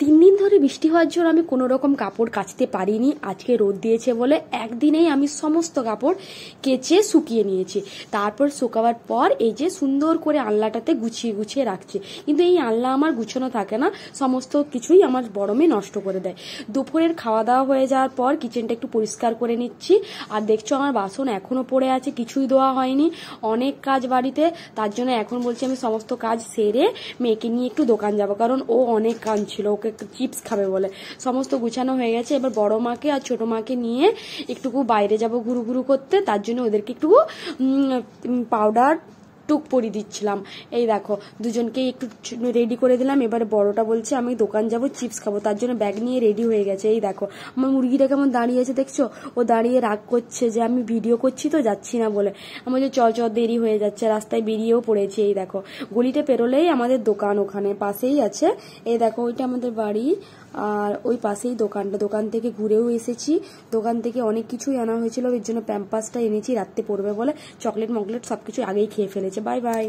3 দিন ধরে বৃষ্টি হওয়ার জন্য আমি কোনো রকম কাপড় কাচতে পারিনি। আজকে রোদ দিয়েছে বলে একদিনেই আমি সমস্ত কাপড় কেচে শুকিয়ে নিয়েছি। তারপর শুকাবার পর এই যে সুন্দর করে আলনাটাতে গুছিয়ে গুছিয়ে রাখছি। কিন্তু এই আলনা আমার গুছানো থাকে না, সমস্ত কিছুই আমার বড় মেয়ে নষ্ট করে দেয়। দুপুরের খাওয়া দাওয়া হয়ে যাওয়ার পর কিচেনটা একটু পরিষ্কার করে নিচ্ছি। আর দেখছো আমার বাসন এখনো পড়ে আছে, কিছুই ধোয়া হয়নি, অনেক কাজ বাড়িতে। তার জন্য এখন বলছি আমি সমস্ত কাজ সেরে মেয়েকে নিয়ে একটু দোকান যাব, কারণ ও অনেক কাঁদছিল, ওকে চিপস খাবে বলে। সমস্ত গুছানো হয়ে গেছে। এবার বড় মাকে আর ছোট মাকে নিয়ে একটুকু বাইরে যাব ঘুরু ঘুরু করতে। তার জন্য ওদেরকে একটু পাউডার টুক পরিয়ে দিচ্ছিলাম। এই দেখো দুজনকে একটু রেডি করে দিলাম। এবারে বড়টা বলছে আমি দোকান যাব, চিপস খাবো, তার জন্য ব্যাগ নিয়ে রেডি হয়ে গেছে। এই দেখো আমার মুরগিটা কেমন দাঁড়িয়ে আছে দেখছো, ও দাঁড়িয়ে রাগ করছে যে আমি ভিডিও করছি তো যাচ্ছি না বলে। আমার যে চ দেরি হয়ে যাচ্ছে, রাস্তায় বেরিয়েও পড়েছে। এই দেখো গলিতে পেরোলেই আমাদের দোকান, ওখানে পাশেই আছে। এই দেখো ওইটা আমাদের বাড়ি, আর ওই পাশেই দোকানটা। দোকান থেকে ঘুরেও এসেছি। দোকান থেকে অনেক কিছুই আনা হয়েছিল, এর জন্য প্যাম্পাসটা এনেছি রাত্রে পড়বে বলে। চকলেট মকলেট সবকিছু আগেই খেয়ে ফেলেছে। Bye bye.